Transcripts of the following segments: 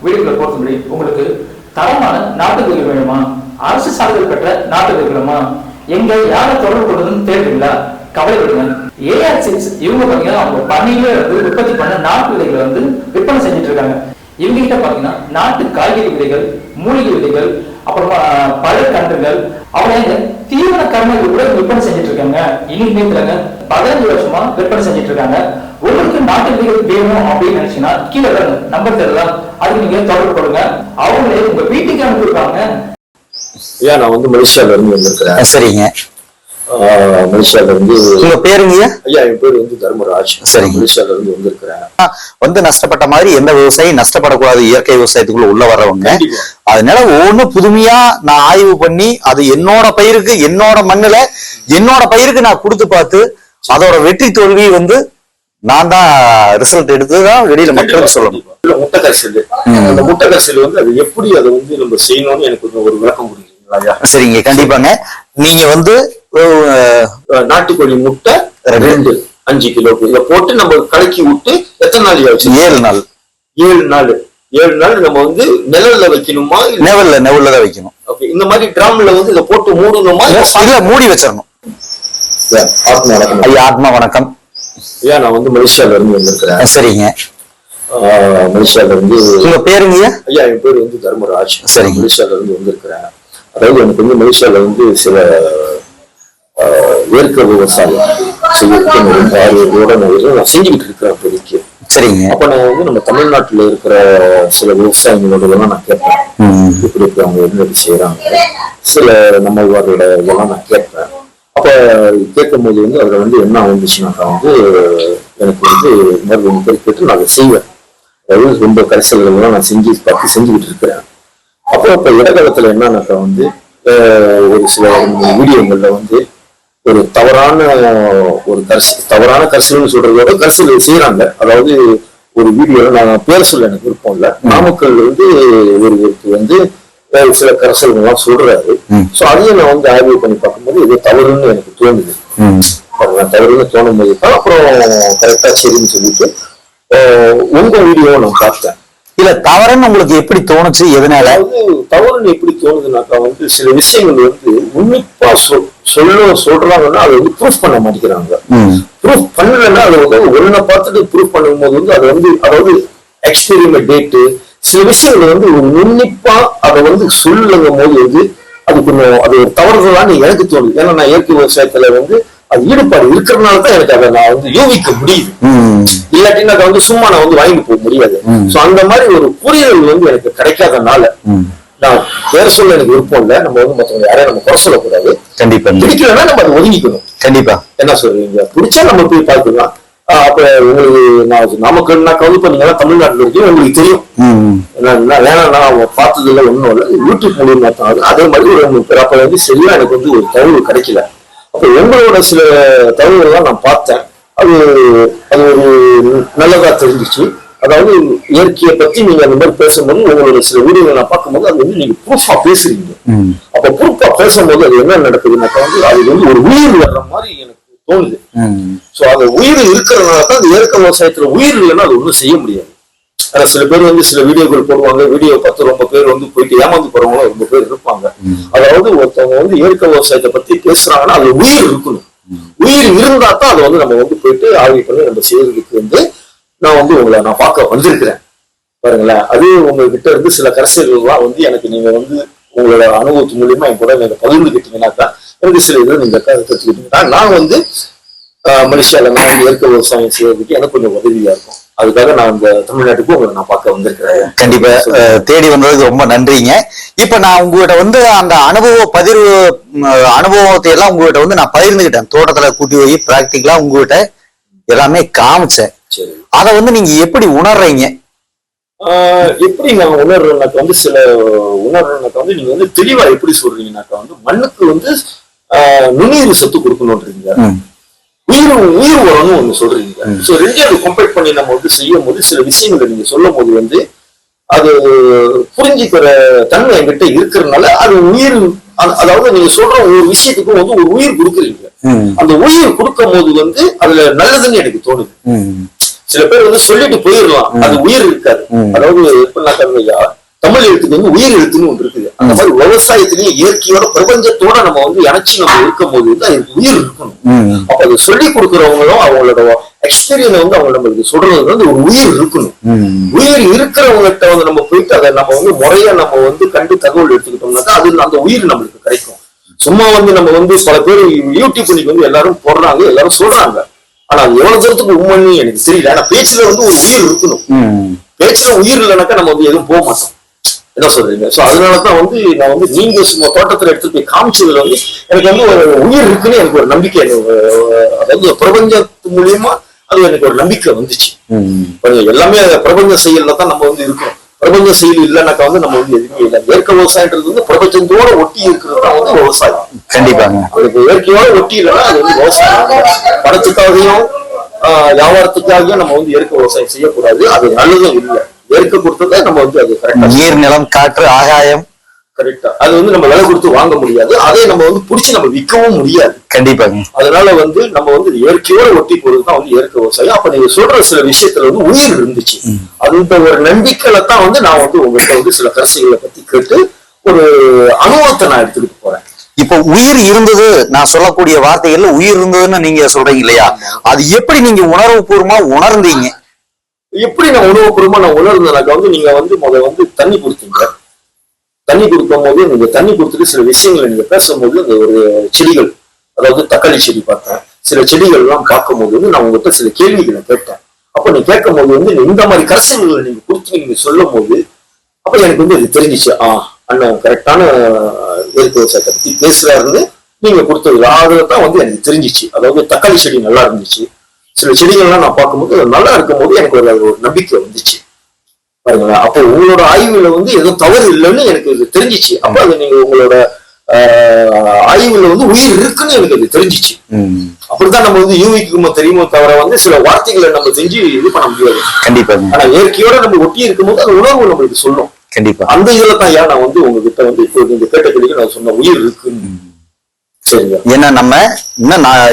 வீடுகளை பொறுத்தபடி உங்களுக்கு தரமான நாட்டு விதைகள் வேணுமா, அரசு சான்றிதழ் பெற்ற நாட்டு விதைகள் வேணுமா, எங்க யாரை தொடர்பு கொள்வதுன்னு தேடுறீங்களா? கவலைப்படுங்க. ஏஆர்6 இவங்க பாத்தீங்கன்னா அவங்க பணியில உற்பத்தி பண்ண நாட்டு விதைகளை விற்பனை செஞ்சுட்டு இருக்காங்க. இவங்க கிட்ட பாத்தீங்கன்னா நாட்டு காய்கறி விதைகள், மூலிகை விதைகள், அப்புறமா பழக்கன்றுகள், அவங்க தீவன கர்மங்கள் கூட விற்பனை செஞ்சுட்டு இருக்காங்க. இன்னைக்கு 15 வருஷமா விற்பனை செஞ்சுட்டு இருக்காங்க. உங்களுக்கு நாட்டு விதைகள் வேணும் அப்படின்னு நினைச்சீங்கன்னா கீழே நம்பர் தெரியலாம், அதுக்கு நீங்க தொடர்பு கொடுங்க. அவங்களே உங்க வீட்டுக்கு அனுப்பிடுவாங்க. ஐயா, நான் மலேசியால இருந்து வந்திருக்கிறேன். சரிங்க. மலேசியால இருந்து. உங்க பேருங்க? ஐயா, என் பேரு தர்மராஜ். சரி. மலேசியால இருந்து வந்திருக்கிறேன். நஷ்டப்பட்ட மாதிரி எந்த விவசாயம் நஷ்டப்படக்கூடாது. இயற்கை விவசாயத்துக்குள்ள உள்ள வர்றவங்க அதனால ஒவ்வொன்றும் புதுமையா நான் ஆய்வு பண்ணி அது என்னோட பயிருக்கு, என்னோட மண்ணுல என்னோட பயிருக்கு நான் கொடுத்து பார்த்து அதோட வெற்றி தோல்வி நான் தான் ரிசல்ட் எடுத்துதான் வெளியில மக்களுக்கு சொல்லணும். முட்டை கரிசல், அந்த முட்டை கரிசல் அது எப்படி அதை நம்ம செய்யணும்னு எனக்கு ஒரு விளக்கம் கொடுக்குறீங்களா? சரிங்க, கண்டிப்பாங்க. நீங்க நாட்டுக்கோழி முட்டை 2 5 கிலோ இதை போட்டு நம்ம கலக்கி விட்டு எத்தனை நாள் ஆச்சு? 7 நாள். 7 நாள். 7 நாள் நம்ம நிழல்ல வைக்கணுமா? நெவல்ல தான் வைக்கணும். ஓகே. இந்த மாதிரி டிராம்ல இதை போட்டு மூடணுமா? இல்ல, மூடி வச்சிடணும். ஐயா, ஆத்மா வணக்கம். ஐயா, நான் மலேசியால இருந்து வந்திருக்கிறேன். சரிங்க. மலேசியால இருந்து. உங்க பேருங்க? ஐயா, என் பேரு தர்மராஜ். சரி. மலேசியால இருந்து வந்திருக்கிறேன். அதாவது எனக்கு மலேசியால சில இயற்கை விவசாயம் செய்யறதோட நான் செஞ்சுக்கிட்டு இருக்கிறேன் இப்போதைக்கு. சரிங்க. அப்ப நான் நம்ம தமிழ்நாட்டுல இருக்கிற சில விவசாயிகளோட நான் கேட்பேன், இப்படி இப்படி அவங்க என்ன செய்யறாங்க, சில நம்மளோட இதெல்லாம் நான் கேட்பேன். அப்ப கேட்கும் போது அதுல என்ன வந்துச்சுனாக்கா எனக்கு மறுபடியும் பேர் கேட்டு நான் அதை செய்வேன். அதாவது ரொம்ப கரிசல்கள் நான் செஞ்சுக்கிட்டு இருக்கிறேன். அப்போ இப்ப இடகாலத்துல என்னன்னாக்கா ஒரு சில வீடியோங்கள்ல ஒரு தவறான கரிசல்னு சொல்றதோட கரிசல் செய்யறாங்க. அதாவது ஒரு வீடியோல நான் பேர் சொல்ல எனக்கு விருப்பம் இல்லை. நாமக்கல் ஒருவருக்கு சில கரிசல்கள்லாம் சொல்றாரு. சோ அதையும் நான் ஆய்வு பண்ணி பார்க்கும்போது இது தவறுன்னு எனக்கு தோணுது. தவறுன்னு தோணும் போது அப்புறம் கரெக்டா சரின்னு சொல்லிட்டு உங்க வீடியோவை நான் பார்த்தேன். இல்ல, தவறுன்னு உங்களுக்கு எப்படி தோணுச்சு? எதனால தவறுன்னு எப்படி தோணுதுனாக்கா சில விஷயங்கள் உன்னிப்பா சொல்றாங்கன்னா அதை ப்ரூஃப் பண்ண மாட்டேங்கிறாங்க. ப்ரூஃப் பண்ணலன்னா அதை ஒன்ன பார்த்துட்டு ப்ரூஃப் பண்ணும்போது அது அதாவது எக்ஸ்பீரியன்ஸ் டேட்டு சில விஷயங்கள் உன்னிப்பா அதை சொல்லுங்கும் போது அது கொஞ்சம் அது ஒரு தவறுதலான்னு எனக்கு தோணுது. ஏன்னா நான் இயற்கை விவசாயத்துல அது ஈடுபாடு இருக்கிறதுனாலதான் எனக்கு அதை நான் யூகிக்க முடியுது. இல்லாட்டின்னு அதை சும்மா நான் வாங்கி போக முடியாது. சோ அந்த மாதிரி ஒரு புரிதல் எனக்கு கிடைக்காதனால நான் பேர் சொல்ல எனக்கு விருப்பம் இல்லை. நம்ம மற்றவங்க யாரையும் நம்ம குறை சொல்லக்கூடாது. கண்டிப்பா. பிடிக்கலன்னா நம்ம அதை ஒதுங்கிக்கணும். கண்டிப்பா. என்ன சொல்றீங்க? பிடிச்சா நம்ம போய் பார்த்துக்கலாம். அப்ப உங்களுக்கு நான் நாமக்கல்னாக்கா இப்ப நீங்க தமிழ்நாட்டுல இருக்கீங்க, உங்களுக்கு தெரியும். வேணா அவங்க பார்த்தது இல்லை, ஒன்றும் இல்லை. யூடியூப் மூலியமா தான். அதே மாதிரி ஒரு அப்ப சரியா எனக்கு ஒரு தகவல் கிடைக்கல. அப்ப உங்களோட சில தகவல்கள்லாம் நான் பார்த்தேன். அது ஒரு நல்லதா தெரிஞ்சிச்சு. அதாவது இயற்கையை பத்தி நீங்க அந்த மாதிரி பேசும்போது உங்களோட சில வீடியோகள் நான் பார்க்கும்போது அது நீங்க ப்ரூஃபா பேசுறீங்க. அப்ப ப்ரூஃபா பேசும்போது அது என்ன நடக்குதுன்னாக்கா அது ஒரு உயிர் வர்ற மாதிரி எனக்கு தோணுது. சோ அது உயிர் இருக்கிறதுனாலதான் அது இயற்கை விவசாயத்துல உயிர் இல்லைன்னா அது ஒண்ணும் செய்ய முடியாது. ஆனா சில பேர் சில வீடியோக்கள் போடுவாங்க. வீடியோ பார்த்து ரொம்ப பேர் போயிட்டு ஏமாந்து போறவங்களும் ரொம்ப பேர் இருப்பாங்க. அதாவது ஒருத்தவங்க இயற்கை விவசாயத்தை பத்தி பேசுறாங்கன்னா அது உயிர் இருக்கணும். உயிர் இருந்தா தான் அதை நம்ம போயிட்டு ஆய்வு பண்ணி நம்ம செய்யறதுக்கு நான் உங்களை நான் பார்க்க வந்திருக்கிறேன். பாருங்களேன், அது உங்ககிட்ட இருந்து சில கரிசல்கள்லாம் எனக்கு நீங்க உங்களோட அனுபவத்து மூலியமா என் கூட நீங்க பகிர்ந்துக்கிட்டீங்கன்னாக்கா எனக்கு சில இதை நீங்க கற்றுக்கிட்டீங்கன்னா நான் மலேசியால நான் இயற்கை விவசாயம் செய்யறதுக்கு எனக்கு கொஞ்சம் உதவியா இருக்கும். அதுக்காக நான் இந்த தமிழ்நாட்டுக்கு உங்களை நான் பார்க்க வந்திருக்கிறேன். கண்டிப்பா தேடி வந்ததுக்கு ரொம்ப நன்றிங்க. இப்ப நான் உங்ககிட்ட அந்த அனுபவத்தை எல்லாம் உங்ககிட்ட நான் பகிர்ந்துகிட்டேன். தோட்டத்துல கூட்டி போய் பிராக்டிக்கலா உங்ககிட்ட எல்லாமே காமிச்சேன். அதை நீங்க எப்படி உணர்றீங்க? எப்படி நான் உணர்றேன்னாக்கா சில உணர்றேன்னாக்கா நீங்க தெளிவா எப்படி சொல்றீங்கன்னாக்கா மண்ணுக்கு நுண்ணுயிர் சத்து கொடுக்கணும்ன்றீங்க, உயிர் உரம்னு ஒண்ணு சொல்றீங்க. சோ ரெண்டையும் கம்பேர் பண்ணி நம்ம செய்யும் போது சில விஷயங்களை நீங்க சொல்லும் போது அது புரிஞ்சுக்கிற தன்மை என்கிட்ட இருக்கிறதுனால அது உயிர், அதாவது நீங்க சொல்ற ஒரு விஷயத்துக்கும் ஒரு உயிர் கொடுக்குறீங்க. அந்த உயிர் கொடுக்கும் போது அதுல நல்லதுன்னு எனக்கு தோணுது. சில பேர் வந்து சொல்லிட்டு போயிடலாம், அது உயிர் இருக்காது. அதாவது எப்படின்னா தமிழ் எழுத்துக்கு வந்து உயிர் எழுத்துன்னு ஒன்று இருக்குது. அந்த மாதிரி விவசாயத்திலையும் இயற்கையோட பிரபஞ்சத்தோட நம்ம வந்து இணைச்சு நம்ம இருக்கும் போது வந்து அதுக்கு உயிர் இருக்கணும். அப்ப அதை சொல்லி கொடுக்குறவங்களும் அவங்களோட எக்ஸ்பீரியன்ஸ் வந்து அவங்க நம்மளுக்கு சொல்றது வந்து ஒரு உயிர் இருக்கணும். உயிர் இருக்கிறவங்ககிட்ட வந்து நம்ம போயிட்டு அதை நம்ம வந்து முறையா நம்ம வந்து கண்டு தகவல் எடுத்துக்கிட்டோம்னாக்கா அது அந்த உயிர் நம்மளுக்கு கிடைக்கும். சும்மா வந்து நம்ம வந்து பல பேர் யூடியூப் இன்னைக்கு வந்து எல்லாரும் போடுறாங்க, எல்லாரும் சொல்றாங்க. ஆனா அது எவ்வளவு தூரத்துக்கு உண்மைன்னு எனக்கு தெரியல. ஆனா பேச்சுல வந்து ஒரு உயிர் இருக்கணும். பேச்சுல உயிர் இல்லைனாக்கா நம்ம வந்து எதுவும் போக மாட்டோம். என்ன சொல்றீங்க? சோ அதனாலதான் வந்து நான் வந்து நீங்க சும்மா தோட்டத்துல எடுத்துட்டு போய் காமிச்சதுல வந்து எனக்கு வந்து ஒரு உயிர் இருக்குன்னு எனக்கு ஒரு நம்பிக்கை, அதாவது பிரபஞ்சத்து மூலியமா அது எனக்கு ஒரு நம்பிக்கை வந்துச்சு. எல்லாமே பிரபஞ்ச செயல்ல தான் நம்ம வந்து இருக்கோம். பிரபஞ்ச செயல் இல்லைனாக்கா வந்து நம்ம வந்து எதுவுமே இல்லை. இயற்கை விவசாயன்றது வந்து பிரபஞ்சத்தோட ஒட்டி இருக்கிறது தான் வந்து விவசாயம். கண்டிப்பாங்க. அதுக்கு இயற்கையோட ஒட்டி இல்லைன்னா அது வந்து விவசாயம். பணத்துக்காகவும் வியாபாரத்துக்காகவும் நம்ம வந்து இயற்கை விவசாயம் செய்யக்கூடாது. அது நல்லதும் இல்லை. இயற்கை கொடுத்ததை நம்ம வந்து அது கரெக்டா நீர், நிலம், காற்று, ஆகாயம் கரெக்டா அது வந்து நம்ம விலை கொடுத்து வாங்க முடியாது. அதை நம்ம வந்து புடிச்சு நம்ம விற்கவும் முடியாது. கண்டிப்பாங்க. அதனால வந்து நம்ம வந்து இயற்கையோட ஒட்டி போறதுதான் வந்து இயற்கை விவசாயம். அப்ப நீங்க சொல்ற சில விஷயத்துல வந்து உயிர் இருந்துச்சு. அந்த ஒரு நம்பிக்கையில தான் வந்து நான் வந்து உங்கள்கிட்ட வந்து சில கருத்துக்களை பத்தி கேட்டு ஒரு அனுபவத்தை நான் எடுத்துக்கிட்டு போறேன். இப்ப உயிர் இருந்தது, நான் சொல்லக்கூடிய வார்த்தைகள்ல உயிர் இருந்ததுன்னு நீங்க சொல்றீங்க இல்லையா? அது எப்படி நீங்க உணர்வு பூர்வமா உணர்ந்தீங்க? எப்படி நான் உணவுபூர்வமா நான் உணர்ந்தேனாக்கா வந்து நீங்க வந்து முதல்ல வந்து தண்ணி கொடுத்தீங்க. தண்ணி கொடுக்கும் போது நீங்க தண்ணி கொடுத்துட்டு சில விஷயங்களை நீங்க பேசும்போது அந்த ஒரு செடிகள், அதாவது தக்காளி செடி பார்த்தேன், சில செடிகள் எல்லாம் பார்க்கும்போது வந்து நான் உங்ககிட்ட சில கேள்விகளை கேட்டேன். அப்ப நீ கேட்கும் போது வந்து இந்த மாதிரி கரைசல்களை நீங்க கொடுத்து நீங்க சொல்லும் போது அப்ப எனக்கு வந்து அது தெரிஞ்சிச்சு. அண்ணன் கரெக்டான இயற்கை விவசாயத்தை பத்தி பேசுறாருன்னு நீங்க கொடுத்தது அதுதான் வந்து எனக்கு தெரிஞ்சிச்சு. அதாவது தக்காளி செடி நல்லா இருந்துச்சு. சில செடிகள்லாம் நான் பார்க்கும்போது நல்லா இருக்கும் போது எனக்கு ஒரு நம்பிக்கை வந்துச்சு பாருங்களேன். அப்போ உங்களோட ஆய்வுல வந்து எதுவும் தவறு இல்லைன்னு எனக்கு இது தெரிஞ்சிச்சு. அப்ப அது நீங்க உங்களோட ஆய்வுல வந்து உயிர் இருக்குன்னு எனக்கு அது தெரிஞ்சிச்சு. அப்படித்தான் நம்ம வந்து யூகிக்குமோ தெரியுமோ தவிர வந்து சில வார்த்தைகளை நம்ம செஞ்சு இது பண்ண முடியாது. கண்டிப்பா. ஆனா இயற்கையோட நம்ம ஒட்டி இருக்கும்போது அந்த உணர்வு நம்மளுக்கு சொல்லும். கண்டிப்பா. அந்த இதுல தான் நான் வந்து உங்ககிட்ட வந்து இப்போ இந்த கேட்ட கேள்விக்கு நான் சொன்ன உயிர் இருக்குன்னு. சரிங்க. ஏன்னா நம்ம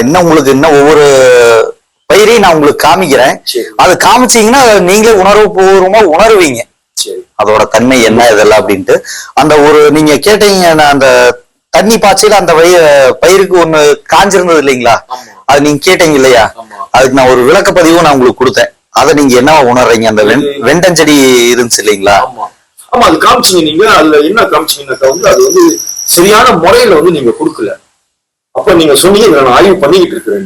இன்னும் உங்களுக்கு இன்னும் ஒவ்வொரு பயிரையும் நான் உங்களுக்கு காமிக்கிறேன். அது காமிச்சீங்கன்னா நீங்களே உணர்வு பூர்வமா உணர்வீங்க அதோட தன்மை என்ன இதெல்லாம் அப்படின்ட்டு. அந்த ஒரு நீங்க கேட்டீங்க அந்த தண்ணி பாய்ச்சல அந்த பயிருக்கு ஒண்ணு காஞ்சிருந்தது இல்லைங்களா? அது நீங்க கேட்டீங்க இல்லையா? அதுக்கு நான் ஒரு விளக்கப்பதிவும் நான் உங்களுக்கு கொடுத்தேன். அதை நீங்க என்ன உணர்றீங்க? அந்த வெண்டஞ்செடி இருந்துச்சு இல்லைங்களா? ஆமா, அது காமிச்சீங்க. நீங்க அதுல என்ன காமிச்சீங்கன்னாக்கா வந்து அது வந்து சரியான முறையில வந்து நீங்க கொடுக்கல. அப்ப நீங்க சொன்னீங்க நான் ஆய்வு பண்ணிக்கிட்டு இருக்கிறேன்.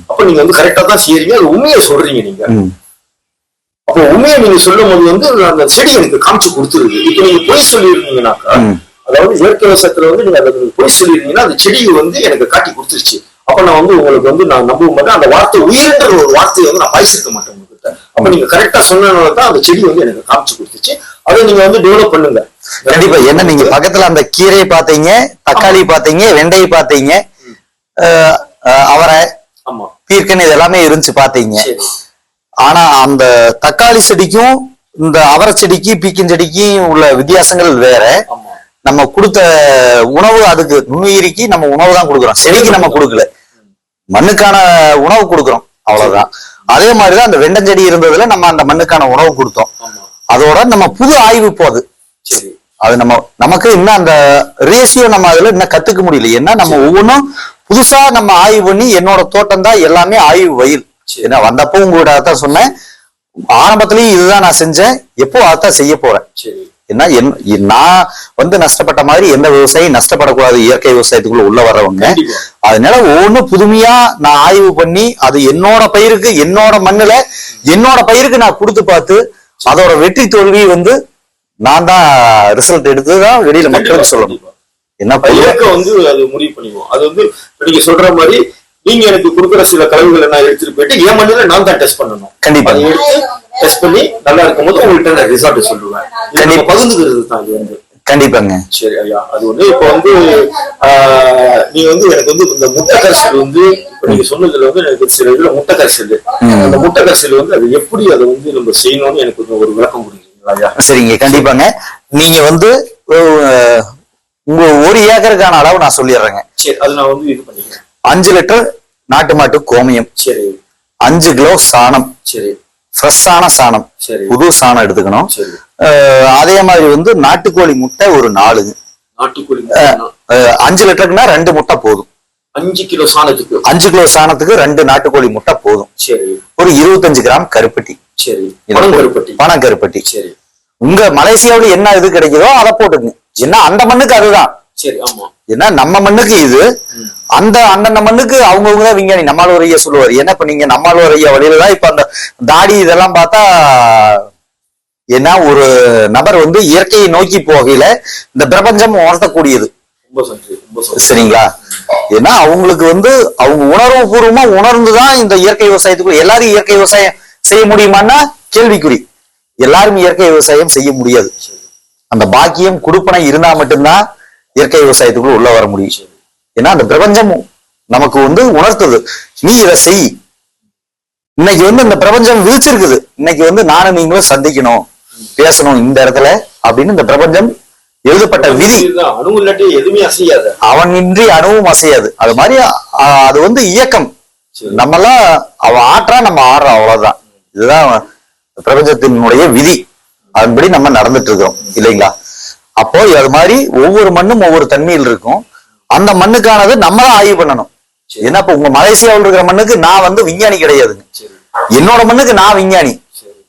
அப்ப நீங்க வந்து கரெக்டா தான் செய்யறீங்க, அது உண்மையை சொல்றீங்க நீங்க. அப்போ உண்மையை நீங்க சொல்லும் போது வந்து அந்த செடி எனக்கு காமிச்சு கொடுத்துருது. இப்ப நீங்க பொய் சொல்லியிருந்தீங்கன்னாக்கா, அதாவது இயற்கை விவசாயத்துல வந்து நீங்க அதை பொய் சொல்லியிருந்தீங்கன்னா அந்த செடியை வந்து எனக்கு காட்டி கொடுத்துருச்சு. அப்ப நான் வந்து உங்களுக்கு வந்து நான் நம்ப மாட்டேன். அந்த வார்த்தை உயிர்ன்ற ஒரு வார்த்தையை வந்து நான் பாய்ச்சிருக்க மாட்டேன் உங்ககிட்ட. அப்ப நீங்க கரெக்டா சொன்னதுனால தான் அந்த செடி வந்து எனக்கு காமிச்சு கொடுத்துச்சு. அதை நீங்க வந்து டெவலப் பண்ணுங்க. கண்டிப்பா. என்ன நீங்க பக்கத்துல அந்த கீரையை பாத்தீங்க, தக்காளி பாத்தீங்க, வெண்டையை பாத்தீங்க, அவரை, பீர்க்கன், இது எல்லாமே இருந்துச்சு பாத்தீங்க. ஆனா அந்த தக்காளி செடிக்கும் இந்த அவரை செடிக்கு பீக்கன் செடிக்கும் உள்ள வித்தியாசங்கள் வேற. நம்ம கொடுத்த உணவு அதுக்கு நுண்ணுயிரிக்கு நம்ம உணவு தான் கொடுக்குறோம், செடிக்கு நம்ம கொடுக்கல, மண்ணுக்கான உணவு கொடுக்குறோம், அவ்வளவுதான். அதே மாதிரிதான் அந்த வெண்டஞ்செடி இருந்ததுல நம்ம அந்த மண்ணுக்கான உணவு கொடுத்தோம். அதோட நம்ம புது ஆய்வு போகுது. அது நமக்கு இன்னும் அந்த ரேசியோ நம்ம அதுல இன்னும் கத்துக்க முடியல. ஏன்னா நம்ம ஒவ்வொன்றும் புதுசா நம்ம ஆய்வு பண்ணி, என்னோட தோட்டம் தான் எல்லாமே ஆய்வு வயல். ஏன்னா வந்தப்போ உங்களோட அதான் சொன்னேன், ஆரம்பத்திலயும் இதுதான் நான் செஞ்சேன், எப்போ அதான் செய்ய போறேன். ஏன்னா நான் வந்து நஷ்டப்பட்ட மாதிரி எந்த விவசாயம் நஷ்டப்படக்கூடாது, இயற்கை விவசாயத்துக்குள்ள உள்ள வர்றவங்க. அதனால ஒவ்வொன்றும் புதுமையா நான் ஆய்வு பண்ணி அது என்னோட பயிருக்கு, என்னோட மண்ணுல என்னோட பயிருக்கு நான் கொடுத்து பார்த்து அதோட வெற்றி தோல்வி வந்து நான் தான் ரிசல்ட் எடுத்துதான் வெளியில மக்களுக்கு சொல்லணும். என்ன வந்து அது முடிவு பண்ணிக்குவோம். அது வந்து நீங்க சொல்ற மாதிரி நீங்க எனக்கு கொடுக்குற சில கலவுகளை நான் எடுத்துட்டு போயிட்டு என் மண்ணில நான் தான் டெஸ்ட் பண்ணணும். கண்டிப்பா எடுத்து டெஸ்ட் பண்ணி நல்லா இருக்கும் போது உங்கள்கிட்ட நான் ரிசல்ட் சொல்லுவேன். கண்டிப்பா பகிர்ந்துக்கிறது தான் இது வந்து. கண்டிப்பாங்க. சரி ஐயா, அது வந்து இப்ப வந்து நீங்க வந்து எனக்கு வந்து இந்த முட்டை கரைசல் வந்து இப்ப நீங்க சொன்னதுல வந்து எனக்கு சில இதுல முட்டை கரைசல், அந்த முட்டை கரைசல் வந்து அது எப்படி அதை வந்து நம்ம செய்யணும்னு எனக்கு ஒரு விளக்கம் கொடுக்குறீங்களா ஐயா? சரிங்க, கண்டிப்பாங்க. நீங்க வந்து உங்க 1 ஏக்கருக்கான அளவு நான் சொல்லிடுறேங்க. சரி, அது நான் வந்து இது பண்ணிக்கிறேன். 5 லிட்டர் நாட்டு மாட்டு கோமியம். சரி. 5 கிலோ சாணம். சரி. ஃப்ரெஷ்ஷான சாணம், சரி. புது சாணம் எடுத்துக்கணும். சரி. அதே மாதிரி வந்து நாட்டுக்கோழி முட்டை ஒரு 4. நாட்டுக்கோழி 5 லிட்டருக்குன்னா 2 முட்டை போதும். 5 கிலோ சாணத்துக்கு 5 கிலோ சாணத்துக்கு 2 நாட்டுக்கோழி முட்டை போதும். சரி. ஒரு 25 கிராம் கருப்பட்டி. சரி. பனங்கருப்பட்டி. பனங்கருப்பட்டி. சரி. உங்க மலேசியாவுல என்ன இது கிடைக்குதோ அதை போட்டுங்க. ஏன்னா அந்த மண்ணுக்கு அதுதான். சரி. ஆமா. ஏன்னா நம்ம மண்ணுக்கு இது, அந்த அந்தந்த மண்ணுக்கு அவங்கவுங்கதான் விஞ்ஞானி. நம்மாழ்வார் ஐயா சொல்லுவார். ஏன்னா இப்ப நீங்க நம்மாழ்வார் ஐயா வழியிலதான் இப்ப அந்த தாடி இதெல்லாம் பார்த்தா, ஏன்னா ஒரு நபர் வந்து இயற்கையை நோக்கி போகையில இந்த பிரபஞ்சம் உணர்த்தக்கூடியது. சரிங்களா? ஏன்னா அவங்களுக்கு வந்து அவங்க உணர்வு பூர்வமா உணர்ந்துதான் இந்த இயற்கை விவசாயத்துக்குள்ள. எல்லாரும் இயற்கை விவசாயம் செய்ய முடியுமான்னா கேள்விக்குறி. எல்லாரும் இயற்கை விவசாயம் செய்ய முடியாது. அந்த பாக்கியம் குடுப்பனை இருந்தா மட்டும்தான் இயற்கை விவசாயத்துக்குள்ள உள்ள வர முடியும். ஏன்னா அந்த பிரபஞ்சம் நமக்கு வந்து உணர்த்துது, நீ இதை செய். இன்னைக்கு வந்து இந்த பிரபஞ்சம் விழிச்சிருக்குது. இன்னைக்கு வந்து நானும் நீங்களும் சந்திக்கணும், பேசணும் இந்த இடத்துல அப்படின்னு இந்த பிரபஞ்சம் எழுதப்பட்ட விதி. அணுவும் இல்லாட்டி எதுவுமே அசையாது. அவன் இன்றி அணுவும் அசையாது. அது மாதிரி அது வந்து இயக்கம். நம்மெல்லாம் அவன் ஆற்றா, நம்ம ஆடுறோம், அவ்வளவுதான். இதுதான் பிரபஞ்சத்தினுடைய விதி. அதன்படி நம்ம நடந்துட்டு இருக்கிறோம் இல்லைங்களா? அப்போ அது மாதிரி ஒவ்வொரு மண்ணும் ஒவ்வொரு தன்மையில் இருக்கும். அந்த மண்ணுக்கானது நம்ம தான் ஆய்வு பண்ணணும். ஏன்னா இப்ப உங்க மலேசியாவில் இருக்கிற மண்ணுக்கு நான் வந்து விஞ்ஞானி கிடையாதுங்க. என்னோட மண்ணுக்கு நான் விஞ்ஞானி,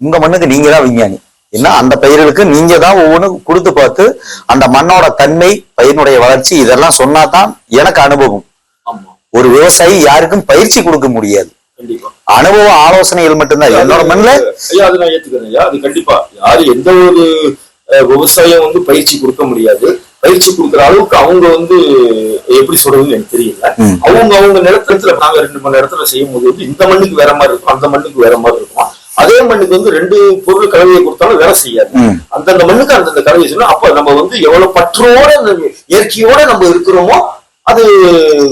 உங்க மண்ணுக்கு நீங்க தான் விஞ்ஞானி. ஏன்னா அந்த பயிர்களுக்கு நீங்க தான் ஒவ்வொன்றும் கொடுத்து பார்த்து அந்த மண்ணோட தன்மை, பயிரினுடைய வளர்ச்சி இதெல்லாம் சொன்னாதான் எனக்கு அனுபவம். ஒரு விவசாயி யாருக்கும் பயிற்சி கொடுக்க முடியாது. அனுபவ ஆலோசனைகள் மட்டும்தான். என்னோட மண்ணுல அது நான் ஏத்துக்கிறேன். அது கண்டிப்பா யாரு எந்த ஒரு விவசாயம் வந்து பயிற்சி கொடுக்க முடியாது. பயிற்சி கொடுக்குற அளவுக்கு அவங்க வந்து எப்படி சொல்றதுன்னு எனக்கு தெரியல. அவங்க நிலத்துல நாங்க 2 மணி நேரத்துல செய்யும் போது வந்து இந்த மண்ணுக்கு வேற மாதிரி இருக்கும், அந்த மண்ணுக்கு வேற மாதிரி இருக்கும். அதே மண்ணுக்கு வந்து 2 பொருள் கலவையை கொடுத்தாலும் வேலை செய்யாது. அந்தந்த மண்ணுக்கு அந்தந்த கலவையை சொன்னா அப்ப நம்ம வந்து எவ்வளவு பற்றோட இயற்கையோட நம்ம இருக்கிறோமோ அது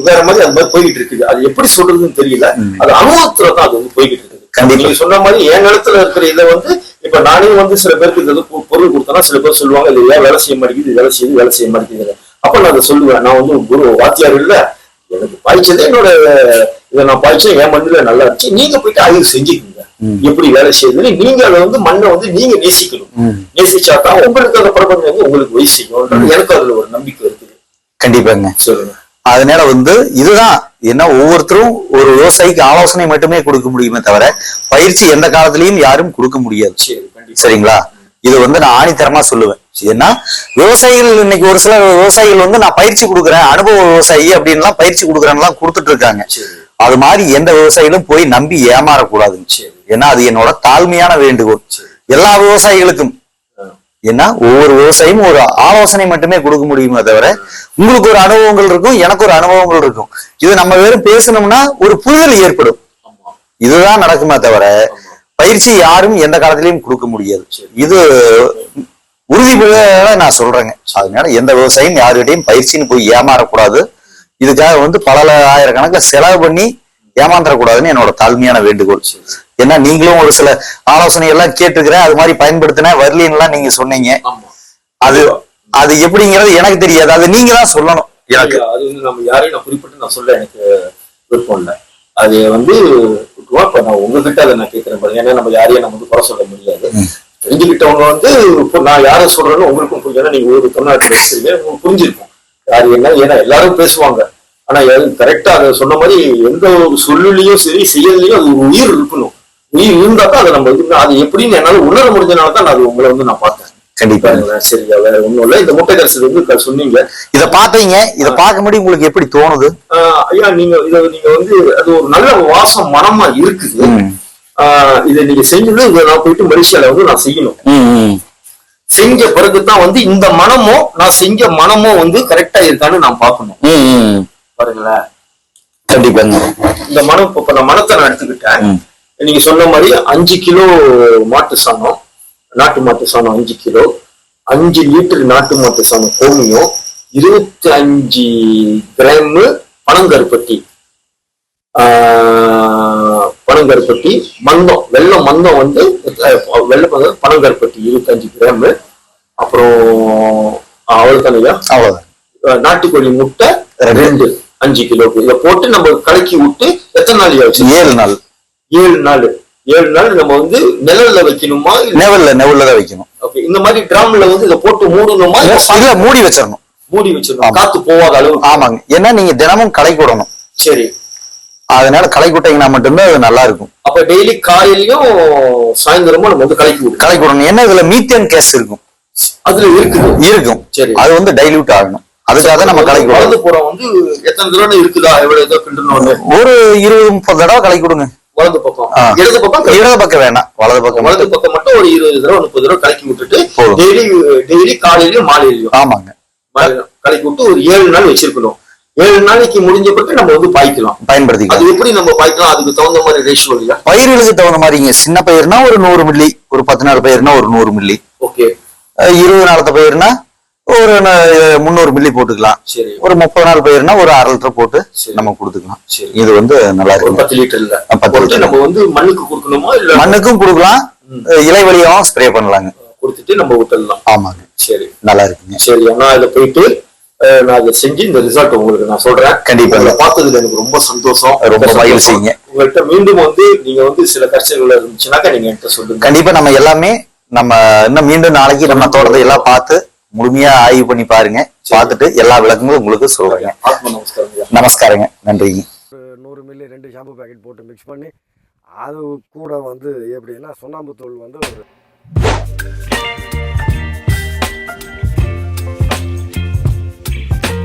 வேற மாதிரி அது மாதிரி போய்கிட்டு இருக்குது. அது எப்படி சொல்றதுன்னு தெரியல. அது அனுபவத்துலதான் அது வந்து போய்கிட்டு இருக்குது. நீங்க சொன்ன மாதிரி என் நிலத்துல இருக்கிற இதை வந்து இப்ப நானே வந்து சில பேருக்கு இந்த பொருள் கொடுத்தனா சில பேர் சொல்லுவாங்க இது ஏன் வேலை செய்ய மாட்டேங்குது, வேலை செய்ய மாட்டேங்குது. அப்ப நான் அதை சொல்லுவேன், நான் வந்து குரு வாத்தியார் இல்ல, எனக்கு பாய்ச்சதே என்னோட இதை நான் பாய்ச்சேன், என் மண்ணுல நல்லா இருந்துச்சு, நீங்க போயிட்டு ஆய்வு செஞ்சுக்கோங்க எப்படி வேலை செய்யுதுன்னு. நீங்க அதை வந்து மண்ணை வந்து நீங்க நேசிக்கணும். நேசிச்சாதான் உங்களுக்கு அந்த பிரபஞ்சம் வந்து உங்களுக்கு வயசு செய்யும். எனக்கு அதுல ஒரு நம்பிக்கை இருக்குது. கண்டிப்பாங்க. சொல்லுங்க. அதனால வந்து இதுதான் என்ன, ஒவ்வொருத்தரும் ஒரு விவசாயிக்கு ஆலோசனை மட்டுமே கொடுக்க முடியுமே தவிர பயிற்சி எந்த காலத்திலயும் யாரும் கொடுக்க முடியாது. சரிங்களா? இது வந்து நான் ஆணித்தரமா சொல்லுவேன். ஏன்னா விவசாயிகள் இன்னைக்கு ஒரு சில விவசாயிகள் வந்து நான் பயிற்சி கொடுக்குறேன், அனுபவ விவசாயி அப்படின்லாம் பயிற்சி கொடுக்குறேன்லாம் கொடுத்துட்டு இருக்காங்க. அது மாதிரி எந்த விவசாயிகளும் போய் நம்பி ஏமாறக்கூடாதுங்க. ஏன்னா அது என்னோட தாழ்மையான வேண்டுகோள் எல்லா விவசாயிகளுக்கும். ஏன்னா ஒவ்வொரு விவசாயியும் ஒரு ஆலோசனை மட்டுமே கொடுக்க முடியுமே தவிர உங்களுக்கு ஒரு அனுபவங்கள் இருக்கும், எனக்கு ஒரு அனுபவங்கள் இருக்கும். இது நம்ம வெறும் பேசணும்னா ஒரு புரிதல் ஏற்படும். இதுதான் நடக்குமே தவிர பயிற்சி யாரும் எந்த காலத்திலையும் கொடுக்க முடியாது. இது உறுதிப்பட நான் சொல்றேங்க. அதனால எந்த விவசாயியும் யாருக்கிட்டையும் பயிற்சின்னு போய் ஏமாறக்கூடாது. இதுக்காக வந்து பல ஆயிரக்கணக்கில் செலவு பண்ணி ஏமாந்துடக்கூடாதுன்னு என்னோட தாழ்மையான வேண்டுகோள். ஏன்னா நீங்களும் ஒரு சில ஆலோசனை எல்லாம் கேட்டுக்கிறேன், அது மாதிரி பயன்படுத்தின வரலின்லாம் நீங்க சொன்னீங்க. அது அது எப்படிங்கிறது எனக்கு தெரியாது, அது நீங்க தான் சொல்லணும் எனக்கு. அது வந்து நம்ம யாரையும் நான் குறிப்பிட்டு நான் சொல்ல எனக்கு விருப்பம் இல்லை. அது வந்து இப்ப நான் உங்ககிட்ட அதை நான் கேட்கிறேன் பாருங்க. ஏன்னா நம்ம யாரையும் நம்ம வந்து குறை சொல்ல முடியாது. தெரிஞ்சுக்கிட்டவங்க வந்து இப்போ நான் யாரை சொல்றேன்னு உங்களுக்கும் புரியும். நீங்க ஒரு தமிழ்நாட்டில் பேசுறீங்க, உங்களுக்கு புரிஞ்சிருக்கும் யாரு என்ன. ஏன்னா எல்லாரும் பேசுவாங்க, ஆனா கரெக்டா அதை சொன்ன மாதிரி எந்த ஒரு சொல்லுலயும் சரி செயல்லையும் அது ஒரு உயிர் இருக்கணும். உயிர் இருந்தாதான் அதை நம்ம இது அது எப்படின்னு என்னால உணர முடிஞ்சனால தான் அது உங்களை வந்து நான் பார்த்தேன். கண்டிப்பா. சரியா? வேற ஒண்ணும் இல்ல. இந்த முட்டை கரிசல் வந்து சொன்னீங்க, இதை பாத்தீங்க, இதை பார்க்க முடியும். உங்களுக்கு எப்படி தோணுது? ஐயா நீங்க இதை நீங்க வந்து அது ஒரு நல்ல வாசம் மனமா இருக்குது. இதை நீங்க செஞ்சது இதை நான் போயிட்டு மலேசியால வந்து நான் செய்யணும். செஞ்ச பிறகுதான் வந்து இந்த மனமோ நான் செஞ்ச மனமோ வந்து கரெக்டா இருக்கான்னு நான் பார்க்கணும். பாருங்களேன். கண்டிப்பாங்க. இந்த மனம் இப்ப நான் மனத்தை நான் எடுத்துக்கிட்டேன். நீங்க சொன்ன மாதிரி 5 கிலோ மாட்டு சாணம், நாட்டு மாட்டு சாணம் 5 கிலோ, 5 லிட்டர் நாட்டு மாட்டு சாணம் கோமியம், 25 கிராம் பனங்கருப்பட்டி, பனங்கருப்பட்டி மந்தம், வெள்ளம் மந்தம் வந்து வெள்ளை பனங்கருப்பட்டி 25 கிராம். அப்புறம் அவ்வளவுதானையா? அவ்வளவுதான். நாட்டுக்கோழி முட்டை 2 5 கிலோக்கு. இதை போட்டு நம்ம கலக்கி விட்டு எத்தனை நாள் ஆச்சு? 7 நாள். 7 நாள். 7 நாள் நம்ம வந்து நிழல்ல வைக்கணுமா? நெவல்ல தான் வைக்கணும். ஓகே. இந்த மாதிரி ட்ரம்ல வந்து இதை போட்டு மூடணுமா? இல்ல மூடி வச்சிடணும். மூடி வச்சிடணும், காத்து போகாத அளவு. ஆமாங்க. ஏன்னா நீங்க தினமும் களை கூடணும். சரி. அதனால களை கூட்டிங்கன்னா மட்டும்தான் அது நல்லா இருக்கும். அப்ப டெய்லி காலையிலயும் சாயந்தரமும் நம்ம வந்து களை கூடணும். ஏன்னா இதுல மீத்தேன் கேஸ் இருக்கும். அதுல இருக்கும். சரி. அது வந்து டைல்யூட் ஆகணும். அதுக்காக நம்ம களை வலது புறம் வந்து எத்தனை தடவை இருக்குதா? எவ்வளவு ஏதோ கிண்டணும்? ஒரு 20-30 தடவை களை கொடுங்க. வலது பக்கம். இடது பக்கம் வேணாம். வலது பக்கம் மட்டும் ஒரு 20 தடவை 30 தடவை கலக்கி விட்டுட்டு டெய்லி காலையிலயும் மாலையிலயும். ஆமாங்க. கலக்கி விட்டு ஒரு 7 நாள் வச்சிருக்கணும். 7 நாளைக்கு முடிஞ்ச பிறகு நம்ம வந்து பாய்க்கலாம், பயன்படுத்திக்கலாம். அது எப்படி நம்ம பாய்க்கலாம்? அதுக்கு தகுந்த மாதிரி ரேஷியோ இல்லையா? பயிர்களுக்கு தகுந்த மாதிரிங்க. சின்ன பயிர்னா ஒரு 100 மில்லி, ஒரு 10 நாள் பயிர்னா ஒரு 100 மில்லி. ஓகே. 20 நாளத்த பயிர்னா ஒரு 300 மில்லி போட்டுக்கலாம். சரி. ஒரு 30 நாள் பயிர்னா ஒரு 1/2 லிட்டர் போட்டு நம்ம கொடுத்துக்கலாம். இது வந்து நல்லா இருக்கும். 10 லிட்டர்ல 10 லிட்டர் நம்ம வந்து மண்ணுக்கு கொடுக்கணுமா? இல்ல மண்ணுக்கும் கொடுக்கலாம், இலை வழியாவும் ஸ்ப்ரே பண்ணலாங்க. கொடுத்துட்டு நம்ம விட்டுடலாம். ஆமாங்க. சரி, நல்லா இருக்குங்க. சரி, ஆனா இதை போயிட்டு நான் இதை செஞ்சு இந்த ரிசல்ட் உங்களுக்கு நான் சொல்றேன். கண்டிப்பா. பார்த்ததுல எனக்கு ரொம்ப சந்தோஷம், ரொம்ப மகிழ்ச்சிங்க. உங்கள்கிட்ட மீண்டும் வந்து நீங்க வந்து சில கஷ்டங்கள் இருந்துச்சுன்னாக்கா நீங்க என்கிட்ட சொல்லுங்க. கண்டிப்பா. நம்ம எல்லாமே நம்ம இன்னும் மீண்டும் நாளைக்கு நம்ம தோட்டத்தை எல்லாம் பார்த்து முழுமையா ஆய்வு பண்ணி பாருங்க. பார்த்துட்டு எல்லா விளக்கங்களும் உங்களுக்கு சொல்றேங்க. ஆத்ம நமஸ்காரம். நமஸ்காரங்க. நன்றிங்க. 100 மில்லி 2 ஷாம்பு பேக்கெட் போட்டு மிக்ஸ் பண்ணி அது கூட வந்து எப்படின்னா சுண்ணாம்பு தூள் வந்து ஒரு